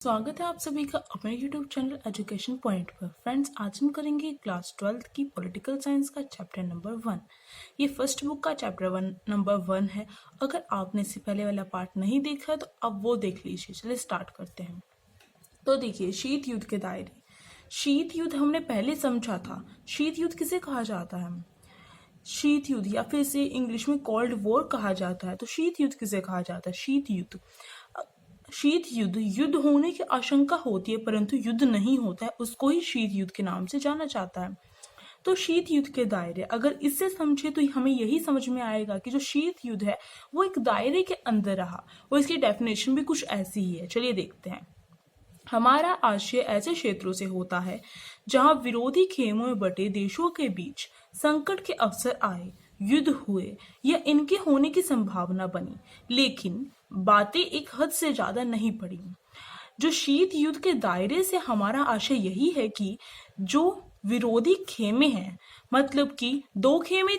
स्वागत है आप सभी का अपने YouTube चैनल एजुकेशन पॉइंट पर। फ्रेंड्स, आज हम करेंगे क्लास 12th की पॉलिटिकल साइंस का चैप्टर नंबर 1। ये फर्स्ट बुक का चैप्टर नंबर 1 है। अगर आपने इससे पहले वाला पार्ट नहीं देखा है तो अब वो देख लीजिए। चलिए स्टार्ट करते हैं। तो देखिए, शीत युद्ध के दायरे। शीत युद्ध हमने पहले समझा था। शीत युद्ध किसे कहा जाता है? शीत युद्ध, या फिर इसे इंग्लिश में कोल्ड वॉर कहा जाता है। तो शीत युद्ध किसे कहा जाता है? शीत युद्ध। शीत युद्ध, युद्ध होने की आशंका होती है परंतु युद्ध नहीं होता है, उसको ही शीत युद्ध के नाम से जाना जाता है। तो शीत युद्ध के दायरे, अगर इससे समझे तो हमें यही समझ में आएगा कि जो शीत युद्ध है वो एक दायरे के अंदर रहा, और इसकी डेफिनेशन भी कुछ ऐसी ही है। चलिए देखते हैं। हमारा आशय ऐसे क्षेत्रों से होता है जहां विरोधी खेमों में बटे देशों के बीच संकट के अवसर आए, युद्ध हुए या इनके होने की संभावना बनी, लेकिन बातें एक हद से ज्यादा नहीं बढ़ी। जो शीत युद्ध के दायरे से हमारा आशय यही है कि जो विरोधी खेमे हैं, मतलब कि दो खेमे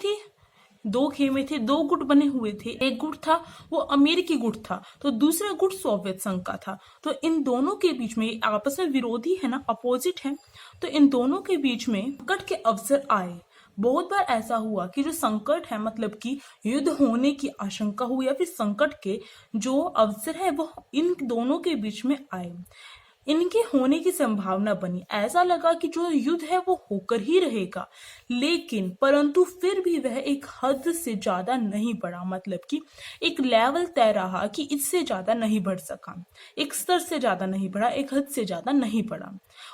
थे, दो गुट बने हुए थे। एक गुट था वो अमेरिकी गुट था, तो दूसरा गुट सोवियत संघ का था। तो इन दोनों के बीच में आपस में विरोधी है ना, अपोजिट है। तो इन दोनों के बीच में संकट के अवसर आए। बहुत बार ऐसा हुआ कि जो संकट है, मतलब कि युद्ध होने की आशंका हुई या फिर संकट के जो अवसर है वो इन दोनों के बीच में आए, इनके होने की संभावना बनी। ऐसा लगा कि जो युद्ध है वो होकर ही रहेगा, लेकिन परंतु फिर भी वह एक हद से ज्यादा नहीं बढ़ा, मतलब कि एक लेवल तय रहा कि इससे ज्यादा नहीं बढ़ सका, एक स्तर से ज्यादा नहीं बढ़ा, एक हद से ज्यादा नहीं बढ़ा।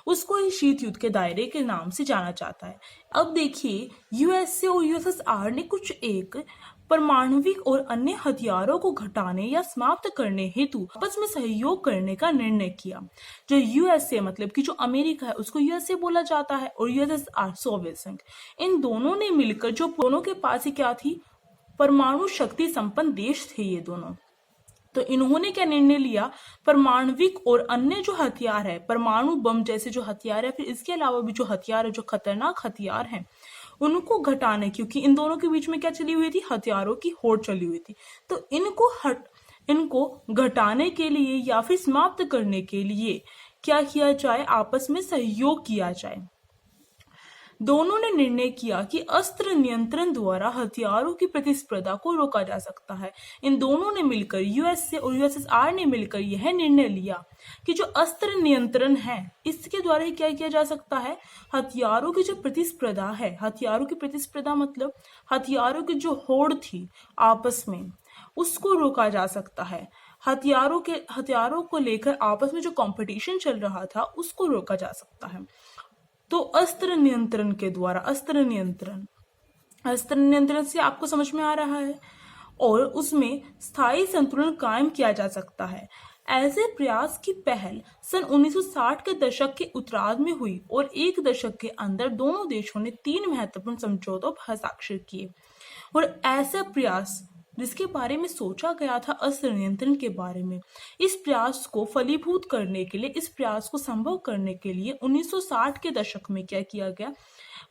उसको ही शीत युद्ध के दायरे के नाम से जाना जाता है। अब देखिए, यूएसए और यूएसएसआर ने कुछ एक परमाणविक और अन्य हथियारों को घटाने या समाप्त करने हेतु आपस में सहयोग करने का निर्णय किया। जो यूएसए, मतलब कि जो अमेरिका है, उसको यूएसए बोला जाता है, और यूएसएसआर सोवियत संघ, इन दोनों ने मिलकर, जो दोनों के पास ही क्या थी, परमाणु शक्ति संपन्न देश थे ये दोनों। तो इन्होंने क्या निर्णय लिया, परमाणविक और अन्य जो हथियार है, परमाणु बम जैसे जो हथियार है, फिर इसके अलावा भी जो हथियार है, जो खतरनाक हथियार हैं, उनको घटाने, क्योंकि इन दोनों के बीच में क्या चली हुई थी, हथियारों की होड़ चली हुई थी। तो इनको घटाने के लिए या फिर समाप्त करने के लिए क्या किया जाए, आपस में सहयोग किया जाए। दोनों ने निर्णय किया कि अस्त्र नियंत्रण द्वारा हथियारों की प्रतिस्पर्धा को रोका जा सकता है। इन दोनों ने मिलकर, यूएसए और यूएसएसआर ने मिलकर यह निर्णय लिया कि जो अस्त्र नियंत्रण है, इसके द्वारा ही क्या किया जा सकता है, हथियारों की जो प्रतिस्पर्धा है, हथियारों की प्रतिस्पर्धा मतलब हथियारों की जो होड़ थी आपस में, उसको रोका जा सकता है। हथियारों को लेकर आपस में जो कंपटीशन चल रहा था उसको रोका जा सकता है। तो अस्त्र नियंत्रण के द्वारा, अस्त्र नियंत्रण से आपको समझ में आ रहा है, और उसमें स्थायी संतुलन कायम किया जा सकता है। ऐसे प्रयास की पहल सन 1960 के दशक के उत्तरार्ध में हुई, और एक दशक के अंदर दोनों देशों ने 3 महत्वपूर्ण समझौतों पर हस्ताक्षर किए। और ऐसा प्रयास जिसके बारे में सोचा गया था, अस्त्र नियंत्रण के बारे में, इस प्रयास को फलीभूत करने के लिए, इस प्रयास को संभव करने के लिए 1960 के दशक में क्या किया गया,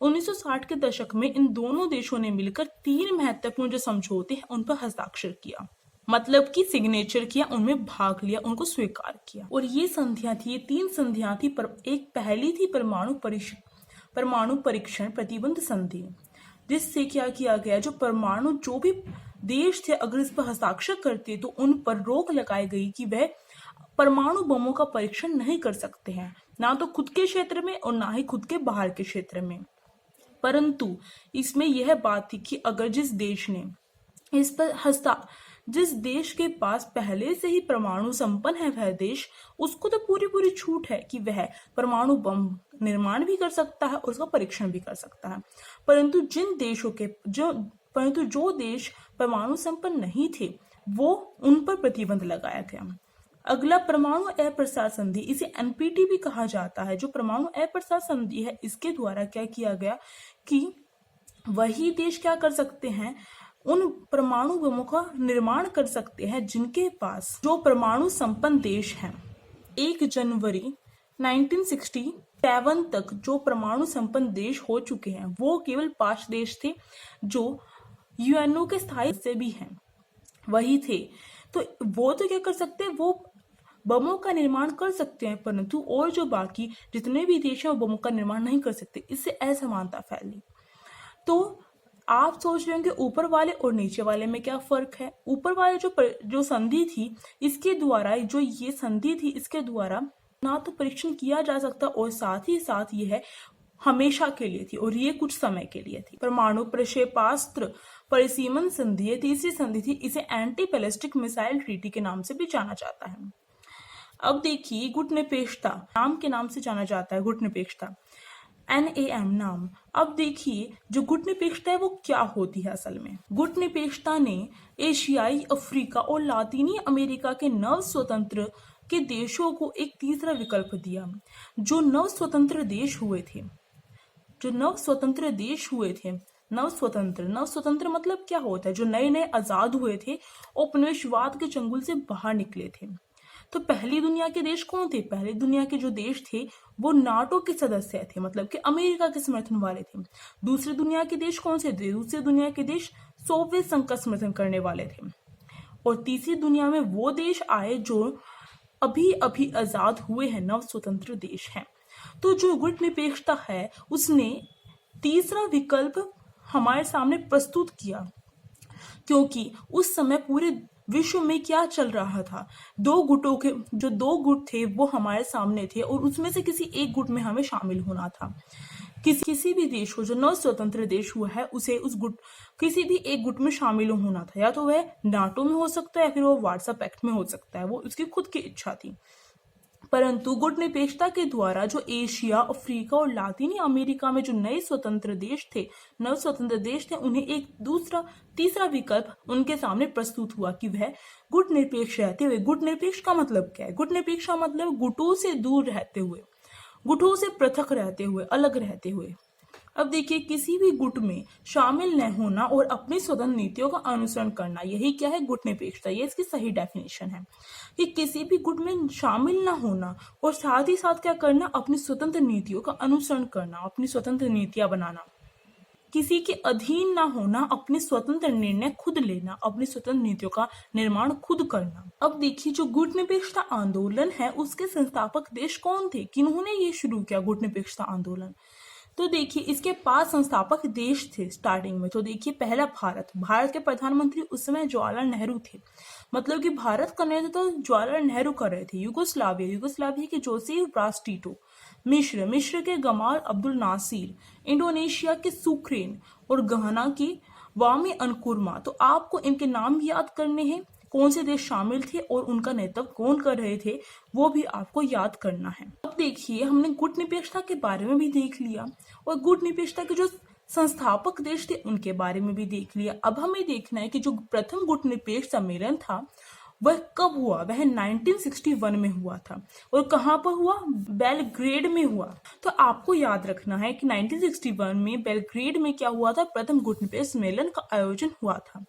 1960 के दशक में इन दोनों देशों ने मिलकर 3 महत्वपूर्ण जो समझौते हैं उन पर हस्ताक्षर किया, मतलब कि सिग्नेचर किया, उनमें भाग लिया, उनको स्वीकार किया। और ये संधियां थी, ये 3 संधियां थी। एक पहली थी परमाणु परीक्षण प्रतिबंध संधि, जिससे क्या किया गया, जो परमाणु जो भी देश थे अगर इस पर हस्ताक्षर करते तो उन पर रोक लगाई गई कि वह परमाणु बमों का परीक्षण नहीं कर सकते हैं, ना तो खुद के क्षेत्र में और ना ही खुद के बाहर के क्षेत्र में। परंतु इसमें यह बात थी कि अगर जिस देश ने इस पर जिस देश के पास पहले से ही परमाणु संपन्न है वह देश, उसको तो पूरी पूरी छूट है कि वह परमाणु बम निर्माण भी कर सकता है और उसका परीक्षण भी कर सकता है। परंतु जो देश परमाणु संपन्न नहीं थे, वो उन पर प्रतिबंध लगाया गया। अगला परमाणु अप्रसार संधि, इसे एनपीटी भी कहा जाता है। जो परमाणु अप्रसार संधि है, इसके द्वारा क्या किया गया कि वही देश क्या कर सकते हैं, उन परमाणु बमों का निर्माण कर सकते हैं जिनके पास, जो परमाणु संपन्न देश हैं, 1 जनवरी 1967 तक जो परमाणु संपन्न देश हो चुके हैं वो केवल 5 देश थे, जो यूएनओ के स्थायी सदस्य भी हैं, वही थे। तो वो तो क्या कर सकते हैं, वो बमों का निर्माण कर सकते हैं, परंतु और जो बाकी जितने भी देश हैं वो बमों का निर्माण नहीं कर सकते। इससे असमानता फैली। तो आप सोच रहे होंगे ऊपर वाले और नीचे वाले में क्या फर्क है। ऊपर वाले जो संधि थी, इसके द्वारा जो ये संधि थी, इसके द्वारा ना तो परीक्षण किया जा सकता और साथ ही साथ यह हमेशा के लिए थी और ये कुछ समय के लिए थी। परमाणु प्रक्षेपास्त्र परिसीमन संधि ये तीसरी संधि थी। इसे एंटी बैलिस्टिक मिसाइल ट्रीटी के नाम से भी जाना जाता है। अब देखिए गुटनिरपेक्षता नाम के नाम से जाना जाता है। गुटनिरपेक्षता NAM नाम। अब देखिए जो गुटनिरपेक्षता है वो क्या होती है असल में। गुटनिरपेक्षता ने एशियाई, अफ्रीका और लातीनी अमेरिका के नव स्वतंत्र के देशों को एक तीसरा विकल्प दिया। जो नव स्वतंत्र देश हुए थे, नव स्वतंत्र मतलब क्या होता है, जो नए नए आजाद हुए थे, उपनिवेशवाद के चंगुल से बाहर निकले थे। तो पहली दुनिया के देश कौन थे? पहली दुनिया के जो देश थे वो नाटो के सदस्य थे, मतलब कि अमेरिका के समर्थन वाले थे। दूसरी दुनिया के देश कौन से थे? दूसरी दुनिया के देश सोवियत संघ का समर्थन करने वाले थे। और तीसरी दुनिया में वो देश आए जो अभी अभी आजाद हुए हैं, नव स्वतंत्र देश हैं। तो जो गुटनिरपेक्षता है उसने तीसरा विकल्प हमारे सामने प्रस्तुत किया, क्योंकि उस समय पूरे विश्व में क्या चल रहा था, दो गुट थे वो हमारे सामने थे और उसमें से किसी एक गुट में हमें शामिल होना था। किसी भी देश को, जो नव स्वतंत्र देश हुआ है, उसे किसी भी एक गुट में शामिल होना था। या तो वह नाटो में हो सकता है या फिर वो वार्सा पैक्ट में हो सकता है, वो उसकी खुद की इच्छा थी। परंतु गुटनिरपेक्षता के द्वारा जो एशिया, अफ्रीका और लातीनी अमेरिका में जो नए स्वतंत्र देश थे, नव स्वतंत्र देश थे, उन्हें एक तीसरा विकल्प उनके सामने प्रस्तुत हुआ कि वह गुटनिरपेक्ष रहते हुए। गुटनिरपेक्ष का मतलब क्या है? गुटनिरपेक्ष का मतलब गुटों से दूर रहते हुए, गुटों से पृथक रहते हुए, अलग रहते हुए। अब देखिए किसी भी गुट में शामिल न होना और अपनी स्वतंत्र नीतियों का अनुसरण करना, यही क्या है? गुटनिरपेक्षता। ये इसकी सही डेफिनेशन है कि किसी भी गुट में शामिल न होना और साथ ही साथ क्या करना? अपनी स्वतंत्र नीतियों का अनुसरण करना, अपनी स्वतंत्र नीतियां बनाना, किसी के अधीन ना होना, अपने स्वतंत्र निर्णय खुद लेना, अपनी स्वतंत्र नीतियों का निर्माण खुद करना। अब देखिए जो गुटनिरपेक्षता आंदोलन है उसके संस्थापक देश कौन थे? किन्होंने ये शुरू किया गुटनिरपेक्षता आंदोलन? तो देखिए इसके 5 संस्थापक देश थे स्टार्टिंग में। तो देखिए पहला भारत के प्रधानमंत्री उस समय जवाहरलाल नेहरू थे, मतलब कि भारत का नेतृत्व जवाहरलाल नेहरू कर रहे थे। युगोस्लाविया के जोसेफ ब्रास टीटो, मिस्र के गमाल अब्दुल नासिर, इंडोनेशिया के सुक्रेन और घाना के वामी अनकुरमा। तो आपको इनके नाम भी याद करने हैं, कौन से देश शामिल थे और उनका नेतृत्व कौन कर रहे थे वो भी आपको याद करना है। अब देखिए हमने गुटनिरपेक्षता के बारे में भी देख लिया और गुटनिरपेक्षता के जो संस्थापक देश थे उनके बारे में भी देख लिया। अब हमें देखना है कि जो प्रथम गुटनिरपेक्ष सम्मेलन था वह कब हुआ? वह 1961 में हुआ था। और कहाँ पर हुआ? बेलग्रेड में हुआ। तो आपको याद रखना है कि 1961 में बेलग्रेड में क्या हुआ था? प्रथम गुटनिरपेक्ष सम्मेलन का आयोजन हुआ था।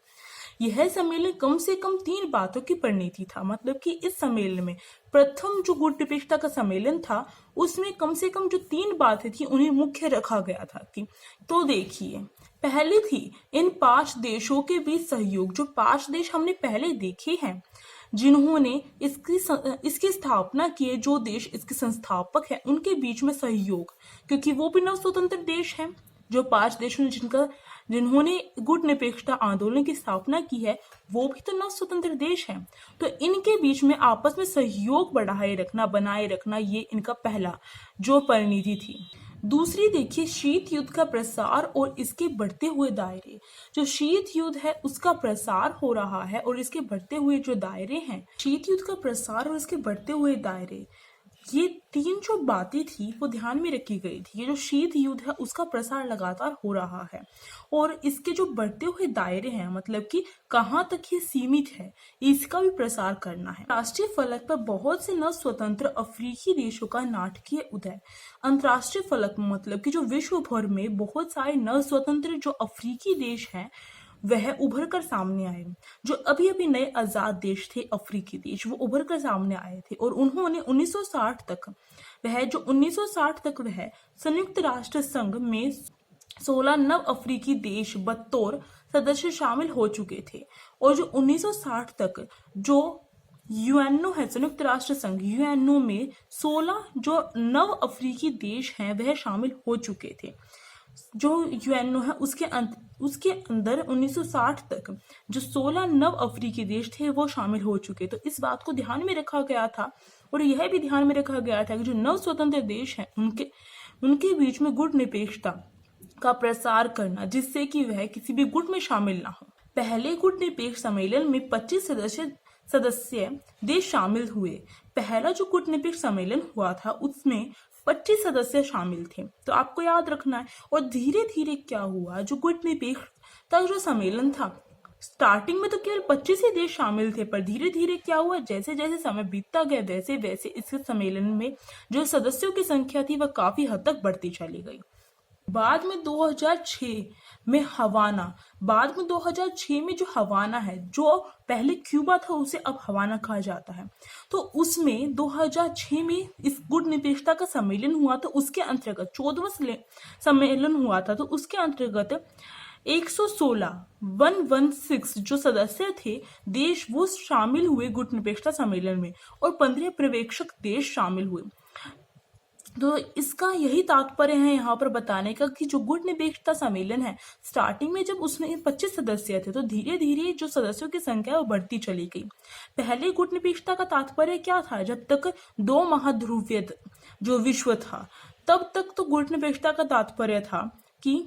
यह सम्मेलन कम से कम 3 बातों की परिणति था, मतलब कि इस सम्मेलन में प्रथम जो गुटनिरपेक्षता का सम्मेलन था उसमें कम से कम जो 3 बातें थी उन्हें मुख्य रखा गया था कि, तो देखिए पहली थी इन 5 देशों के बीच सहयोग। जो 5 देश हमने पहले देखे हैं जिन्होंने इसकी स्थापना की है, जो देश इसके संस्थापक हैं उनके बीच में सहयोग, क्योंकि वो भी नव स्वतंत्र देश हैं। जो 5 देशों ने जिन्होंने गुटनिरपेक्षता आंदोलन की स्थापना की है वो भी तो नव स्वतंत्र देश हैं। तो इनके बीच में आपस में सहयोग बनाए रखना ये इनका पहला जो परिणति थी। दूसरी देखिए शीत युद्ध का प्रसार और इसके बढ़ते हुए दायरे। जो शीत युद्ध है उसका प्रसार हो रहा है और इसके बढ़ते हुए जो दायरे हैं, शीत युद्ध का प्रसार और इसके बढ़ते हुए दायरे, ये 3 जो बातें थी वो ध्यान में रखी गई थी। ये जो शीत युद्ध है उसका प्रसार लगातार हो रहा है और इसके जो बढ़ते हुए दायरे हैं, मतलब कि कहाँ तक ये सीमित है, इसका भी प्रसार करना है। राष्ट्रीय फलक पर बहुत से नव स्वतंत्र अफ्रीकी देशों का नाटकीय उदय। अंतर्राष्ट्रीय फलक मतलब कि जो विश्व भर में बहुत सारे नव स्वतंत्र जो अफ्रीकी देश हैं वह उभर कर सामने आए। जो अभी अभी नए आजाद देश थे अफ्रीकी देश, वो उभर कर सामने आए थे और उन्होंने 1960 तक वह संयुक्त राष्ट्र संघ में 16 नव अफ्रीकी देश बतौर सदस्य शामिल हो चुके थे। और जो 1960 तक जो यूएनओ है, संयुक्त राष्ट्र संघ, यूएनओ में 16 जो नव अफ्रीकी देश हैं वह शामिल हो चुके थे। जो यूएनओ है उसके अंदर 1960 तक जो 16 नव अफ्रीकी देश थे वो शामिल हो चुके। तो इस बात को ध्यान में रखा गया था और यह भी ध्यान में रखा गया था कि जो नव स्वतंत्र देश हैं उनके बीच में गुटनिरपेक्षता का प्रसार करना, जिससे कि वह किसी भी गुट में शामिल ना हो। पहले गुटनिरपेक्ष सम्मेलन में 25 सदस्य देश शामिल हुए। पहला जो गुटनिरपेक्ष सम्मेलन हुआ था उसमें 25 सदस्य शामिल थे, तो आपको याद रखना है। और धीरे धीरे क्या हुआ, जो गुटनिरपेक्षता जो सम्मेलन था, स्टार्टिंग में तो केवल 25 ही देश शामिल थे, पर धीरे धीरे क्या हुआ, जैसे जैसे समय बीतता गया वैसे वैसे इस सम्मेलन में जो सदस्यों की संख्या थी वह काफी हद तक बढ़ती चली गई। बाद में 2006 में जो हवाना है, जो पहले क्यूबा था उसे अब हवाना कहा जाता है, तो उसमें 2006 में इस गुटनिरपेक्षता का सम्मेलन हुआ। तो उसके अंतर्गत 14वां सम्मेलन हुआ था, तो उसके अंतर्गत 116 जो सदस्य थे देश वो शामिल हुए गुटनिरपेक्षता सम्मेलन में, और 15 पर्यवेक्षक देश शामिल हुए। तो इसका यही तात्पर्य है यहाँ पर बताने का कि जो गुटनिरपेक्षता सम्मेलन है, स्टार्टिंग में जब उसमें 25 सदस्य थे तो धीरे धीरे जो सदस्यों की संख्या वो बढ़ती चली गई। पहले गुटनिरपेक्षता का तात्पर्य क्या था, जब तक 2 महाध्रुवीय जो विश्व था तब तक तो गुटनिरपेक्षता का तात्पर्य था कि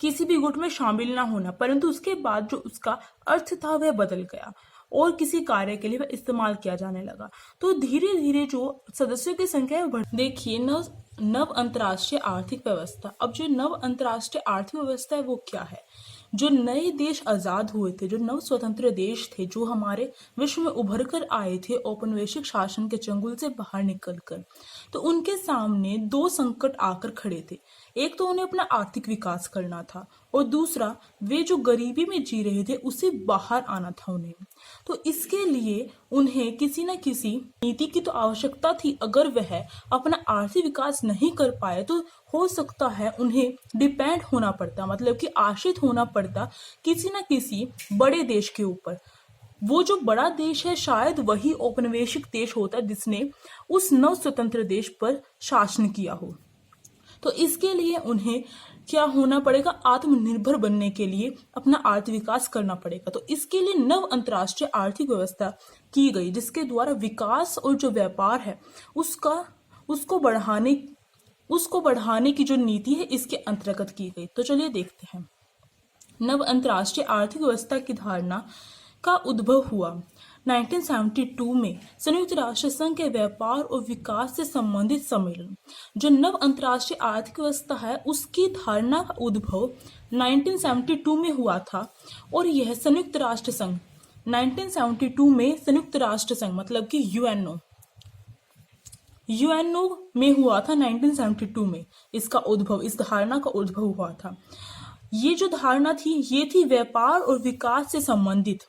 किसी भी गुट में शामिल ना होना, परंतु उसके बाद जो उसका अर्थ था वह बदल गया और किसी कार्य के लिए वह इस्तेमाल किया जाने लगा। तो धीरे धीरे जो सदस्यों की संख्या बढ़। देखिए नव अंतर्राष्ट्रीय आर्थिक व्यवस्था। अब जो नव अंतर्राष्ट्रीय आर्थिक व्यवस्था है वो क्या है, जो नए देश आजाद हुए थे, जो नव स्वतंत्र देश थे, जो हमारे विश्व में उभर कर आए थे औपनिवेशिक शासन के चंगुल से बाहर निकलकर, तो उनके सामने 2 संकट आकर खड़े थे। एक तो उन्हें अपना आर्थिक विकास करना था और दूसरा वे जो गरीबी में जी रहे थे उससे बाहर आना था उन्हें। तो इसके लिए उन्हें किसी न किसी नीति की तो आवश्यकता थी। अगर वह अपना आर्थिक विकास नहीं कर पाए तो हो सकता है उन्हें डिपेंड होना पड़ता, मतलब कि आश्रित होना पड़ता किसी न किसी बड़े देश के ऊपर। वो जो बड़ा देश है शायद वही औपनिवेशिक देश होता है जिसने उस नव स्वतंत्र देश पर शासन किया हो। तो इसके लिए उन्हें क्या होना पड़ेगा, आत्मनिर्भर बनने के लिए अपना आर्थिक विकास करना पड़ेगा। तो इसके लिए नव अंतर्राष्ट्रीय आर्थिक व्यवस्था की गई, जिसके द्वारा विकास और जो व्यापार है उसको बढ़ाने की जो नीति है इसके अंतर्गत की गई। तो चलिए देखते हैं। नव अंतर्राष्ट्रीय आर्थिक व्यवस्था की धारणा का उद्भव हुआ 1972 में संयुक्त राष्ट्र संघ के व्यापार और विकास से संबंधित सम्मेलन। जो नव अंतर्राष्ट्रीय आर्थिक व्यवस्था है उसकी धारणा का उद्भव 1972 में हुआ था और यह संयुक्त राष्ट्र संघ 1972 में संयुक्त राष्ट्र संघ मतलब कि यूएनओ में हुआ था। 1972 में इसका उद्भव, इस धारणा का उद्भव हुआ था। ये जो धारणा थी ये थी व्यापार और विकास से संबंधित,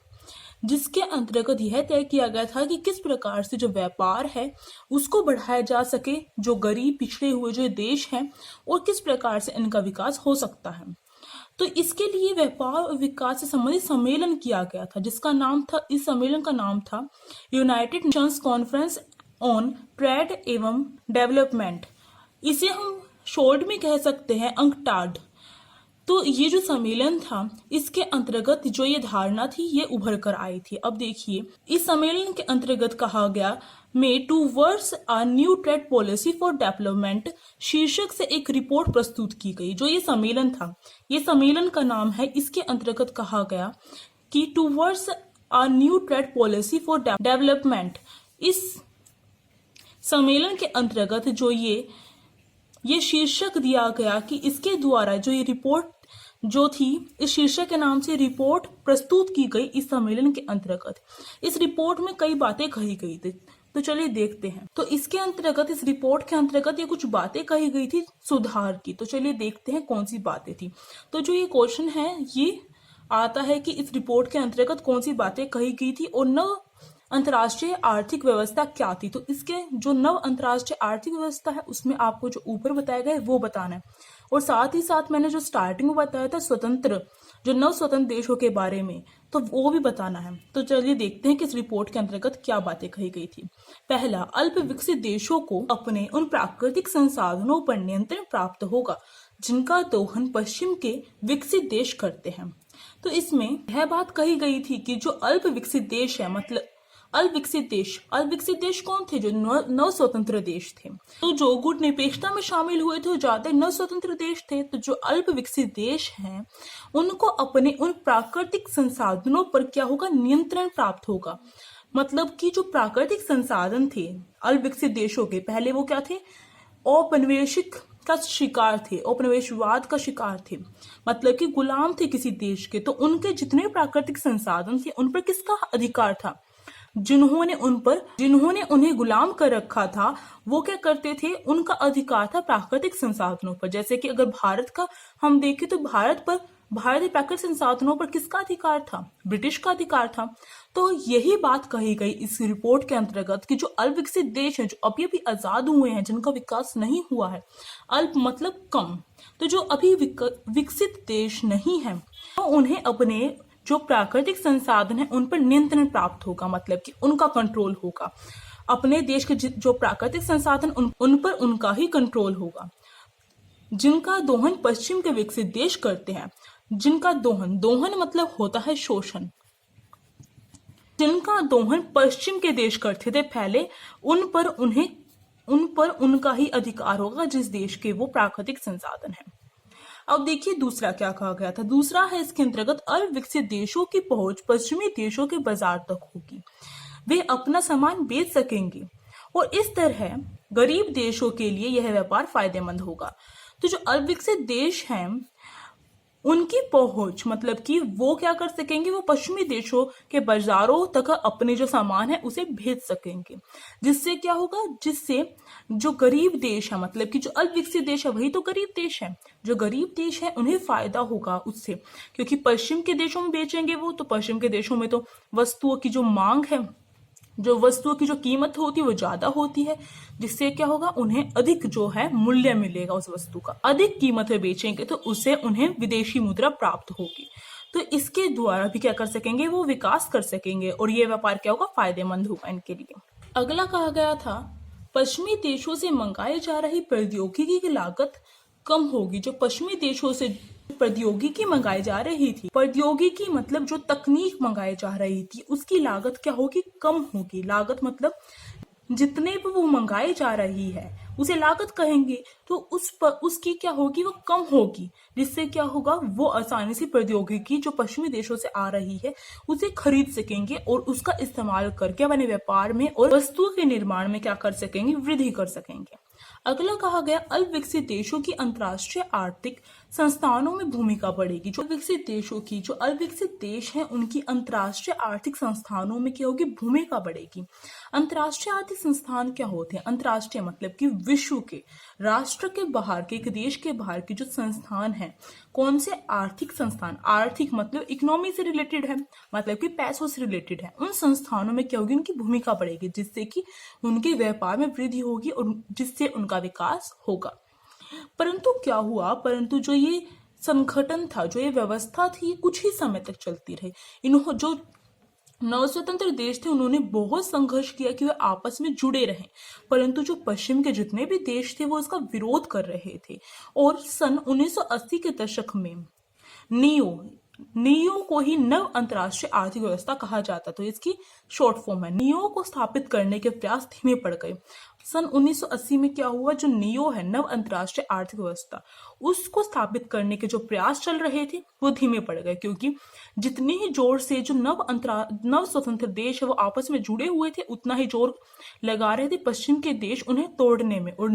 जिसके अंतर्गत यह तय किया गया था कि किस प्रकार से जो व्यापार है उसको बढ़ाया जा सके, जो गरीब पिछड़े हुए जो देश हैं, और किस प्रकार से इनका विकास हो सकता है। तो इसके लिए व्यापार और विकास से संबंधित सम्मेलन किया गया था, जिसका नाम था, इस सम्मेलन का नाम था United Nations conference on trade एवं डेवलपमेंट। इसे हम शॉर्ट में कह सकते हैं अंकटाड। तो ये जो सम्मेलन था इसके अंतर्गत जो ये धारणा थी ये उभर कर आई थी। अब देखिए इस सम्मेलन के अंतर्गत कहा गया में towards a new trade policy for development शीर्षक से एक रिपोर्ट प्रस्तुत की गई। जो ये सम्मेलन था, ये सम्मेलन का नाम है, इसके अंतर्गत कहा गया कि towards a new trade policy for development. इस सम्मेलन के अंतर्गत जो ये शीर्षक दिया गया कि इसके द्वारा जो ये रिपोर्ट जो थी, इस शीर्षक के नाम से रिपोर्ट प्रस्तुत की गई इस सम्मेलन के अंतर्गत। इस रिपोर्ट में कई बातें कही गई थी, तो चलिए देखते हैं। तो इसके अंतर्गत, इस रिपोर्ट के अंतर्गत ये कुछ बातें कही गई थी सुधार की। तो चलिए देखते हैं कौन सी बातें थी। तो जो ये क्वेश्चन है ये आता है कि इस रिपोर्ट के अंतर्गत कौन सी बातें कही गई थी और नव अंतर्राष्ट्रीय आर्थिक व्यवस्था क्या थी। तो इसके जो नव अंतर्राष्ट्रीय आर्थिक व्यवस्था है उसमें आपको जो ऊपर बताया गया है वो बताना है। और साथ ही साथ मैंने जो स्टार्टिंग में बताया था स्वतंत्र, जो नव स्वतंत्र देशों के बारे में, तो वो भी बताना है। तो चलिए देखते हैं कि इस रिपोर्ट के अंतर्गत क्या बातें कही गई थी। पहला, अल्प विकसित देशों को अपने उन प्राकृतिक संसाधनों पर नियंत्रण प्राप्त होगा जिनका दोहन पश्चिम के विकसित देश करते हैं। तो इसमें यह बात कही गई थी कि जो अल्प विकसित देश है, मतलब अल्प विकसित देश कौन थे? जो नव स्वतंत्र देश थे। तो जो गुट निरपेक्षता में शामिल हुए थे वो ज्यादा नव स्वतंत्र देश थे। तो जो अल्प विकसित देश हैं उनको अपने उन प्राकृतिक संसाधनों पर क्या होगा? नियंत्रण प्राप्त होगा। मतलब कि जो प्राकृतिक संसाधन थे अल्प विकसित देशों के, पहले वो क्या थे? औपनिवेशिक का शिकार थे, औपनिवेशवाद का शिकार थे, मतलब कि गुलाम थे किसी देश के। तो उनके जितने प्राकृतिक संसाधन थे उन पर किसका अधिकार था? जिन्होंने उन्हें गुलाम कर रखा था वो क्या करते थे? उनका अधिकार था प्राकृतिक संसाधनों पर। जैसे कि अगर भारत का हम देखें तो भारतीय प्राकृतिक संसाधनों पर किसका अधिकार था? ब्रिटिश का अधिकार था। तो यही बात कही गई इस रिपोर्ट के अंतर्गत कि जो अल्प विकसित देश हैं, जो अभी अभी आजाद हुए हैं, जिनका विकास नहीं हुआ है, अल्प मतलब कम, तो जो अभी विकसित देश नहीं है, तो उन्हें अपने जो प्राकृतिक संसाधन है उन पर नियंत्रण प्राप्त होगा, मतलब कि उनका कंट्रोल होगा। अपने देश के जो प्राकृतिक संसाधन उन पर उनका ही कंट्रोल होगा। जिनका दोहन पश्चिम के विकसित देश करते हैं। जिनका दोहन मतलब होता है शोषण। जिनका दोहन पश्चिम के देश करते थे पहले, उन पर उनका ही अधिकार होगा जिस देश के वो प्राकृतिक संसाधन है। अब देखिए दूसरा क्या कहा गया था। दूसरा है इसके अंतर्गत अल्प विकसित देशों की पहुंच पश्चिमी देशों के बाजार तक होगी। वे अपना सामान बेच सकेंगे और इस तरह गरीब देशों के लिए यह व्यापार फायदेमंद होगा। तो जो अल्प विकसित देश हैं उनकी पहुंच मतलब कि वो क्या कर सकेंगे? वो पश्चिमी देशों के बाजारों तक अपने जो सामान है उसे भेज सकेंगे। जिससे क्या होगा? जिससे जो गरीब देश है, मतलब कि जो अल्प विकसित देश है वही तो गरीब देश है, जो गरीब देश है उन्हें फायदा होगा उससे, क्योंकि पश्चिम के देशों में बेचेंगे वो, तो पश्चिम के देशों में तो वस्तुओं की जो मांग है, जो वस्तुओं की जो कीमत होती है वो ज्यादा होती है, जिससे क्या होगा? उन्हें अधिक जो है मूल्य मिलेगा उस वस्तु का। अधिक कीमत में बेचेंगे तो उससे उन्हें विदेशी मुद्रा प्राप्त होगी। तो इसके द्वारा भी क्या कर सकेंगे? वो विकास कर सकेंगे और ये व्यापार क्या होगा? फायदेमंद होगा इनके लिए। अगला कहा गया था पश्चिमी देशों से मंगाई जा रही प्रौद्योगिकी की लागत कम होगी। जो पश्चिमी देशों से प्रौद्योगिकी मंगाई जा रही थी, प्रौद्योगिकी मतलब जो तकनीक मंगाई जा रही थी उसकी लागत क्या होगी? कम होगी। लागत मतलब जितने भी वो मंगाई जा रही है उसे लागत कहेंगे, तो उसकी क्या होगी? वो कम होगी। जिससे क्या होगा? वो आसानी से प्रौद्योगिकी जो पश्चिमी देशों से आ रही है उसे खरीद सकेंगे और उसका इस्तेमाल करके अपने व्यापार में और वस्तुओं के निर्माण में क्या कर सकेंगे? वृद्धि कर सकेंगे। अगला कहा गया अल्प विकसित देशों की अंतर्राष्ट्रीय आर्थिक संस्थानों में भूमिका बढ़ेगी। जो विकसित देशों की, जो अल्प विकसित देश हैं उनकी अंतर्राष्ट्रीय आर्थिक संस्थानों में क्या होगी? भूमिका बढ़ेगी। अंतर्राष्ट्रीय आर्थिक संस्थान क्या होते हैं? अंतर्राष्ट्रीय मतलब कि विश्व के, राष्ट्र के बाहर के, एक देश के बाहर के जो संस्थान है। कौन से आर्थिक संस्थान? आर्थिक मतलब इकोनॉमी से रिलेटेड है, मतलब कि पैसों से रिलेटेड है। उन संस्थानों में क्या होगी? उनकी भूमिका बढ़ेगी, जिससे कि उनके व्यापार में वृद्धि होगी और जिससे उनका विकास होगा। परंतु क्या हुआ? परंतु जो ये संगठन था, जो ये व्यवस्था थी, कुछ ही समय तक चलती रही। इन्होंने जो नवस्वतंत्र देश थे उन्होंने बहुत संघर्ष किया कि वे आपस में जुड़े रहें, परंतु जो पश्चिम के जितने भी देश थे वो इसका विरोध कर रहे थे। और सन 1980 के दशक में नियो को ही नव अंतर्राष्ट्रीय आर्थिक व्यवस्था कहा जाता, तो इसकी शॉर्ट फॉर्म है। नियो को स्थापित करने के प्रयास धीमे पड़ गए। सन 1980 में क्या हुआ? जो नियो है, नव अंतर्राष्ट्रीय आर्थिक व्यवस्था, उसको स्थापित करने के जो प्रयास चल रहे थे वो धीमे पड़ गए, क्योंकि जितने ही जोर से जो नव स्वतंत्र देश है वो आपस में जुड़े हुए थे, उतना ही जोर लगा रहे थे पश्चिम के देश उन्हें तोड़ने में और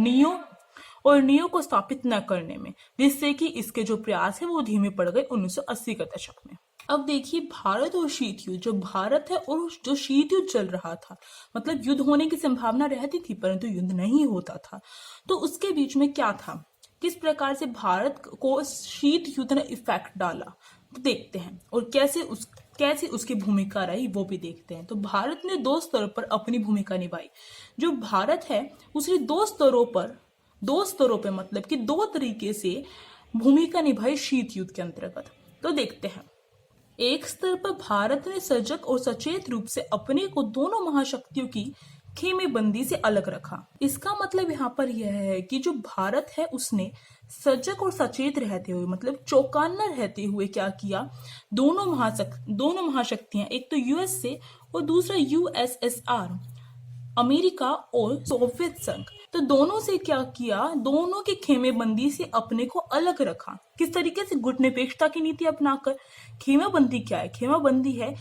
नियो को स्थापित न करने में, जिससे कि इसके जो प्रयास है वो धीमे पड़ गए 1980 के दशक में। अब देखिए भारत और शीत युद्ध, जो भारत है और जो शीत युद्ध चल रहा था, मतलब युद्ध होने की संभावना रहती थी परंतु युद्ध नहीं होता था, तो उसके बीच में क्या था, किस प्रकार से भारत को शीत युद्ध ने इफेक्ट डाला, तो देखते हैं और कैसे कैसी उसकी भूमिका रही वो भी देखते हैं। तो भारत ने दो स्तर पर अपनी भूमिका निभाई। जो भारत है उसने दो स्तरों पर मतलब कि दो तरीके से भूमिका निभाई शीत युद्ध के अंतर्गत। तो देखते हैं। एक स्तर पर भारत ने सजग और सचेत रूप से अपने को दोनों महाशक्तियों की खेमेबंदी से अलग रखा। इसका मतलब यहाँ पर यह है कि जो भारत है उसने सजग और सचेत रहते हुए मतलब चौकन्ना रहते हुए क्या किया, दोनों महाशक्तियां, एक तो यूएसए और दूसरा यूएसएसआर, अमेरिका और सोवियत संघ, तो दोनों से क्या किया, दोनों की खेमेबंदी से अपने को अलग रखा। किस तरीके से? गुटनिरपेक्षता की नीति अपनाकर। खेमेबंदी क्या है? खेमेबंदी है,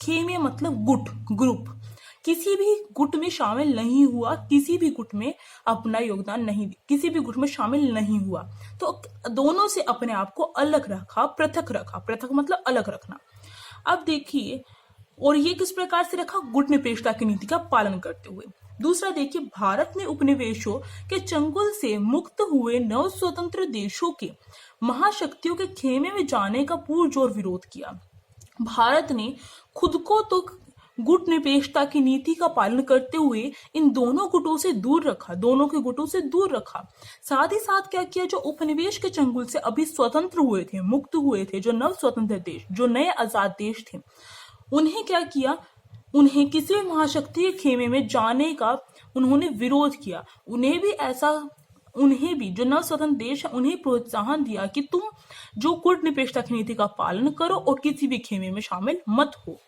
खेमे मतलब गुट, ग्रुप, किसी भी गुट में शामिल नहीं हुआ, किसी भी गुट में अपना योगदान नहीं, किसी भी गुट में शामिल नहीं हुआ। तो दोनों से अपने आप को अलग रखा, पृथक रखा। पृथक मतलब अलग रखना। अब देखिए, और ये किस प्रकार से रखा? गुटनिरपेक्षता की नीति का पालन करते हुए। दूसरा देखिए, भारत ने उपनिवेशों के चंगुल से मुक्त हुए नव स्वतंत्र देशों के महाशक्तियों के खेमे में जाने का पुरजोर विरोध किया। भारत ने खुद को तो गुटनिरपेक्षता की नीति का पालन करते हुए इन दोनों गुटों से दूर रखा, दोनों के गुटों से दूर रखा। साथ ही साथ क्या किया, जो उपनिवेश के चंगुल से अभी स्वतंत्र हुए थे, मुक्त हुए थे, जो नव स्वतंत्र देश, जो नए आजाद देश थे, उन्हें क्या किया, उन्हें किसी भी महाशक्ति के खेमे में जाने का उन्होंने विरोध किया। उन्हें भी जो नव स्वतंत्र देश है उन्हें प्रोत्साहन दिया कि तुम जो गुटनिरपेक्षता की नीति का पालन करो और किसी भी खेमे में शामिल मत हो।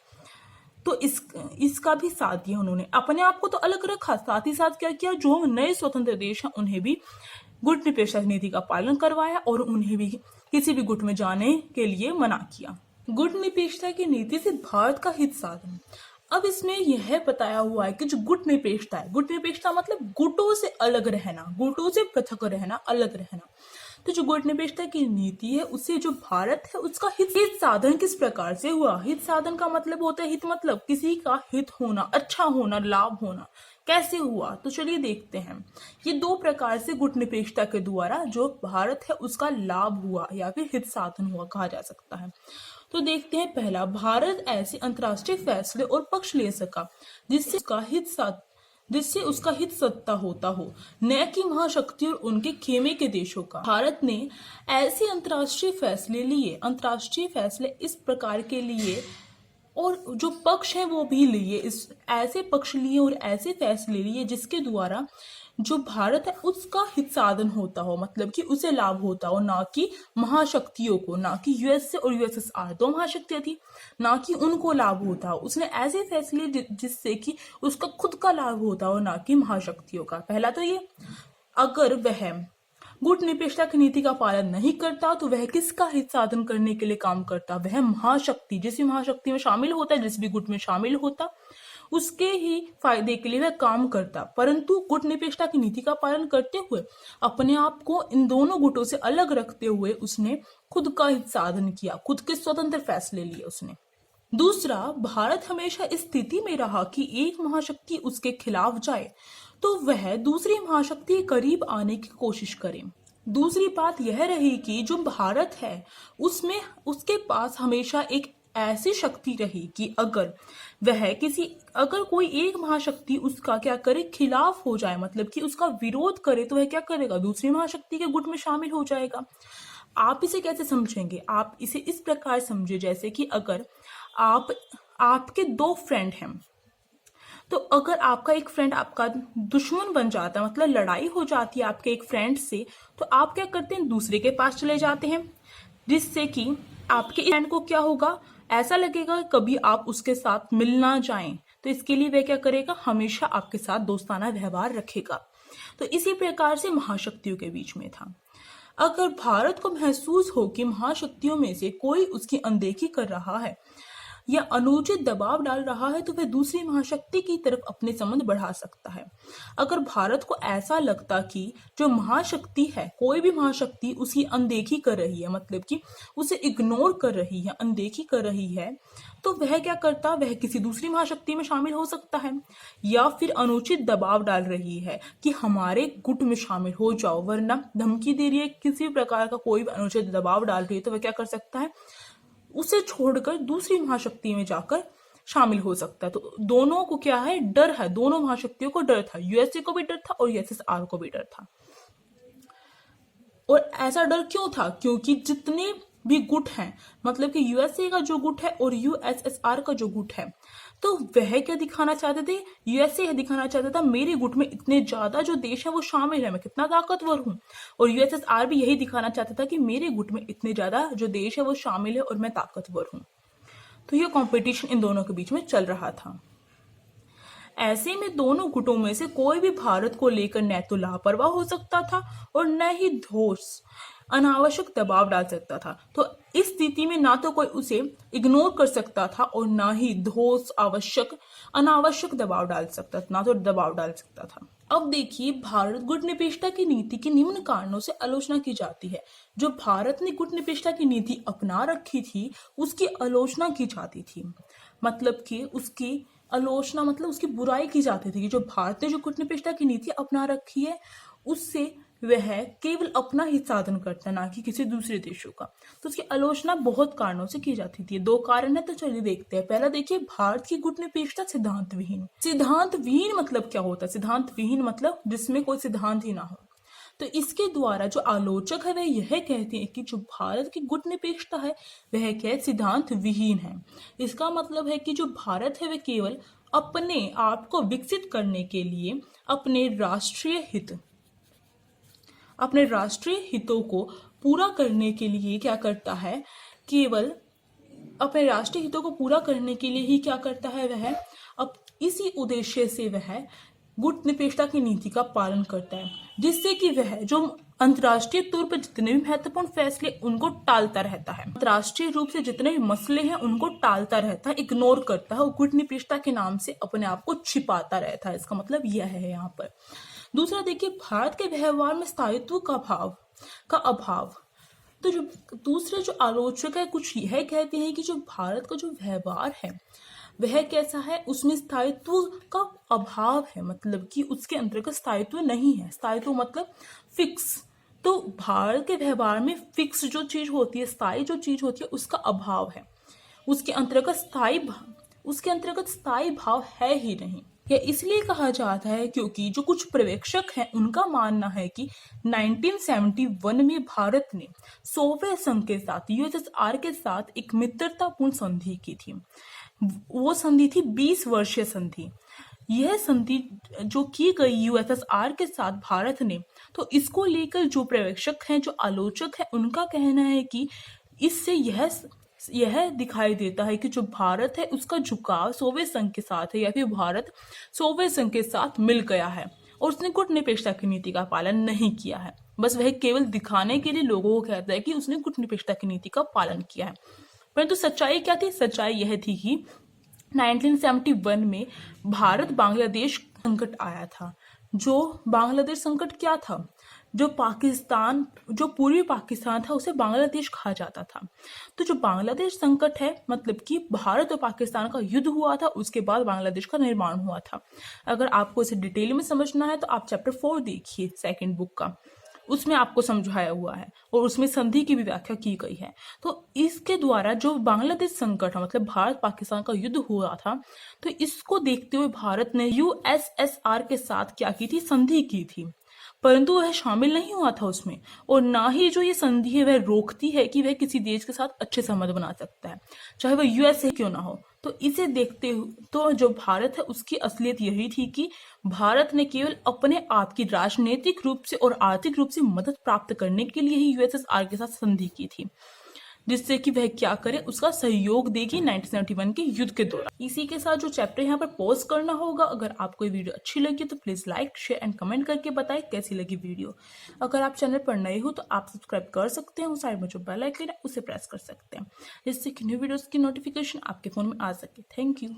तो इसका भी साथ दिया उन्होंने, अपने आप को तो अलग रखा, साथ ही साथ क्या किया, जो नए स्वतंत्र देश हैं उन्हें भी गुटनिरपेक्षता की नीति का पालन करवाया और उन्हें भी किसी भी गुट में जाने के लिए मना किया। गुटनिरपेक्षता की नीति से भारत का हित साधन। अब इसमें यह बताया हुआ है कि जो गुटनिरपेक्षता है, गुटनिरपेक्षता मतलब गुटों से अलग रहना, गुटों से पृथक रहना, अलग रहना। तो जो गुटनिरपेक्षता की नीति है उससे जो भारत है उसका हित साधन किस प्रकार से हुआ? हित साधन का मतलब होता है, हित मतलब किसी का हित होना, अच्छा होना, लाभ होना। कैसे हुआ? तो चलिए देखते हैं। ये दो प्रकार से गुटनिरपेक्षता के द्वारा जो भारत है उसका लाभ हुआ या फिर हित साधन हुआ कहा जा सकता है। तो देखते हैं। पहला, भारत ऐसे अंतर्राष्ट्रीय फैसले और पक्ष ले सका जिससे उसका हित सत्ता होता हो, न कि महाशक्ति और उनके खेमे के देशों का। भारत ने ऐसे अंतर्राष्ट्रीय फैसले इस प्रकार के लिए और जो पक्ष हैं वो भी लिए, इस ऐसे पक्ष लिए और ऐसे फैसले लिए जिसके द्वारा जो भारत है उसका हित साधन होता हो, मतलब कि उसे लाभ होता हो, ना कि महाशक्तियों को, ना कि यूएसए और यूएसएसआर दो महाशक्तियां थी, ना कि उनको लाभ होता हो। उसने ऐसे फैसले जिससे कि उसका खुद का लाभ होता हो, ना कि महाशक्तियों का। पहला तो ये, अगर वह गुटनिरपेक्षता की नीति का पालन नहीं करता तो वह किसका हित साधन करने के लिए काम करता? वह महाशक्ति, जिस भी महाशक्ति में शामिल होता है, जिस भी गुट में शामिल होता, उसके ही फायदे के लिए वह काम करता। परंतु गुटनिरपेक्षता की नीति का पालन करते हुए अपने आप को इन दोनों गुटों से अलग रखते हुए उसने खुद का हित साधन किया, खुद के स्वतंत्र फैसले लिए उसने। दूसरा, भारत हमेशा इस स्थिति में रहा कि एक महाशक्ति उसके खिलाफ जाए तो वह दूसरी महाशक्ति के करीब आने की कोशिश करे। दूसरी बात यह रही कि जो भारत है उसमें उसके पास हमेशा एक ऐसी शक्ति रही कि अगर कोई एक महाशक्ति उसका क्या करे, खिलाफ हो जाए, मतलब कि उसका विरोध करे, तो वह क्या करेगा, दूसरी महाशक्ति के गुट में शामिल हो जाएगा। आप इसे कैसे समझेंगे? आप इसे इस प्रकार समझे जैसे कि अगर आपके दो फ्रेंड हैं, तो अगर आपका एक फ्रेंड आपका दुश्मन बन जाता है, मतलब लड़ाई हो जाती है आपके एक फ्रेंड से, तो आप क्या करते हैं, दूसरे के पास चले जाते हैं, जिससे कि आपके फ्रेंड को क्या होगा, ऐसा लगेगा कभी आप उसके साथ मिल ना जाएं। तो इसके लिए वह क्या करेगा, हमेशा आपके साथ दोस्ताना व्यवहार रखेगा। तो इसी प्रकार से महाशक्तियों के बीच में था। अगर भारत को महसूस हो कि महाशक्तियों में से कोई उसकी अनदेखी कर रहा है या अनुचित दबाव डाल रहा है तो वह दूसरी महाशक्ति की तरफ अपने संबंध बढ़ा सकता है। अगर भारत को ऐसा लगता कि जो महाशक्ति है, कोई भी महाशक्ति उसकी अनदेखी कर रही है, मतलब कि उसे इग्नोर कर रही है, अनदेखी कर रही है, तो वह क्या करता, वह किसी दूसरी महाशक्ति में शामिल हो सकता है, या फिर अनुचित दबाव डाल रही है कि हमारे गुट में शामिल हो जाओ, वरना धमकी दे रही है, किसी प्रकार का कोई भी अनुचित दबाव डाल रही है, तो वह क्या कर सकता है, उसे छोड़कर दूसरी महाशक्ति में जाकर शामिल हो सकता है। तो दोनों को क्या है, डर है, दोनों महाशक्तियों को डर था, यूएसए को भी डर था और यूएसएसआर को भी डर था। और ऐसा डर क्यों था, क्योंकि जितने भी गुट हैं, मतलब कि यूएसए का जो गुट है और यूएसएसआर का जो गुट है, तो वह क्या दिखाना चाहते थे, यूएसए यह दिखाना चाहता था मेरे गुट में इतने ज्यादा जो देश है वो शामिल है, मैं कितना ताकतवर हूँ। और यूएसएसआर भी यही दिखाना चाहता था कि मेरे गुट में इतने ज्यादा जो देश है वो शामिल है और मैं ताकतवर हूँ। तो ये कंपटीशन इन दोनों के बीच में चल रहा था। ऐसे में दोनों गुटों में से कोई भी भारत को लेकर न तो लापरवाह हो सकता था और न ही ठोस अनावश्यक दबाव डाल सकता था। तो इस स्थिति में ना तो कोई उसे इग्नोर कर सकता था और ना ही ठोस अनावश्यक दबाव डाल सकता था, ना तो दबाव डाल सकता था। अब देखिए, भारत गुटनिरपेक्षता की नीति के निम्न कारणों से आलोचना की जाती है। जो भारत ने गुटनिरपेक्षता की नीति अपना रखी थी उसकी आलोचना की जाती थी, मतलब कि उसकी आलोचना मतलब उसकी बुराई की जाती थी कि जो भारत ने जो गुटनिरपेक्षता की नीति अपना रखी है उससे वह केवल अपना ही साधन करता है, ना कि किसी दूसरे देशों का। तो उसकी आलोचना बहुत कारणों से की जाती थी। दो कारण है, तो चलिए देखते हैं। पहला देखिए, भारत की गुटनिरपेक्षता सिद्धांत विहीन। सिद्धांत विहीन मतलब क्या होता है, सिद्धांत विहीन मतलब जिसमें कोई सिद्धांत ही ना हो। तो इसके द्वारा जो आलोचक है वह यह कहते हैं कि जो भारत की गुटनिरपेक्षता है वह क्या, सिद्धांत विहीन है। इसका मतलब है कि जो भारत है वह केवल अपने आप को विकसित करने के लिए अपने राष्ट्रीय हितों को पूरा करने के लिए क्या करता है, केवल अपने राष्ट्रीय हितों को पूरा करने के लिए ही क्या करता है वह, अब इसी उद्देश्य से वह गुटनिरपेक्षता की नीति का पालन करता है, जिससे कि वह जो अंतर्राष्ट्रीय तौर पर जितने भी महत्वपूर्ण फैसले उनको टालता रहता है, अंतर्राष्ट्रीय रूप से जितने भी मसले हैं उनको टालता रहता है, इग्नोर करता है और गुटनिरपेक्षता के नाम से अपने आप को छिपाता रहता है। इसका मतलब यह है यहाँ पर। दूसरा देखिए, भारत के व्यवहार में स्थायित्व का अभाव। तो जो दूसरे जो आलोचक है कुछ यह कहते हैं कि जो भारत का जो व्यवहार है वह कैसा है, उसमें स्थायित्व का अभाव है, मतलब कि उसके अंतर्गत स्थायित्व नहीं है। स्थायित्व मतलब फिक्स। तो भारत के व्यवहार में फिक्स जो चीज होती है, स्थायी जो चीज होती है उसका अभाव है। उसके अंतर्गत स्थायी भाव है ही नहीं। यह इसलिए कहा जाता है क्योंकि जो कुछ पर्यवेक्षक हैं उनका मानना है कि 1971 में भारत ने सोवियत संघ के साथ, यूएसएसआर के साथ एक मित्रतापूर्ण संधि की थी। वो संधि थी 20 वर्षीय संधि। यह संधि जो की गई यूएसएसआर के साथ भारत ने, तो इसको लेकर जो पर्यवेक्षक हैं, जो आलोचक हैं, उनका कहना है कि इससे यह दिखाई देता है कि जो भारत है उसका झुकाव सोवियत संघ के साथ है, या फिर भारत सोवियत संघ के साथ मिल गया है और उसने गुटनिरपेक्षता की नीति का पालन नहीं किया है। बस वह केवल दिखाने के लिए लोगों को कहता है कि उसने गुटनिरपेक्षता की नीति का पालन किया है। परंतु सच्चाई क्या थी, सच्चाई यह थी कि 1971 में भारत बांग्लादेश संकट आया था। जो बांग्लादेश संकट क्या था, जो पूर्वी पाकिस्तान था उसे बांग्लादेश कहा जाता था। तो जो बांग्लादेश संकट है मतलब कि भारत और पाकिस्तान का युद्ध हुआ था, उसके बाद बांग्लादेश का निर्माण हुआ था। अगर आपको इसे डिटेल में समझना है तो आप चैप्टर 4 देखिए सेकंड बुक का, उसमें आपको समझाया हुआ है और उसमें संधि की भी व्याख्या की गई है। तो इसके द्वारा जो बांग्लादेश संकट है मतलब भारत पाकिस्तान का युद्ध हुआ था, तो इसको देखते हुए भारत ने यूएसएसआर के साथ क्या की थी, संधि की थी। परंतु वह शामिल नहीं हुआ था उसमें, और ना ही जो ये संधि है वह रोकती है कि वह किसी देश के साथ अच्छे संबंध बना सकता है, चाहे वह यूएसए क्यों ना हो। तो इसे देखते हुए तो जो भारत है उसकी असलियत यही थी कि भारत ने केवल अपने आप की राजनीतिक रूप से और आर्थिक रूप से मदद प्राप्त करने के लिए ही यूएसएसआर के साथ संधि की थी, जिससे कि वह क्या करे, उसका सहयोग देगी 1971 के युद्ध के दौरान। इसी के साथ जो चैप्टर यहाँ पर पॉज करना होगा। अगर आपको ये वीडियो अच्छी लगी तो please like, share and comment करके बताएं कैसी लगी वीडियो। अगर आप चैनल पर नए हो तो आप सब्सक्राइब कर सकते हैं, उस साइड में जो बेल आइकन है उसे प्रेस कर सकते हैं, जिससे कि न्यू वीडियोस की नोटिफिकेशन आपके फोन में आ सके। Thank you.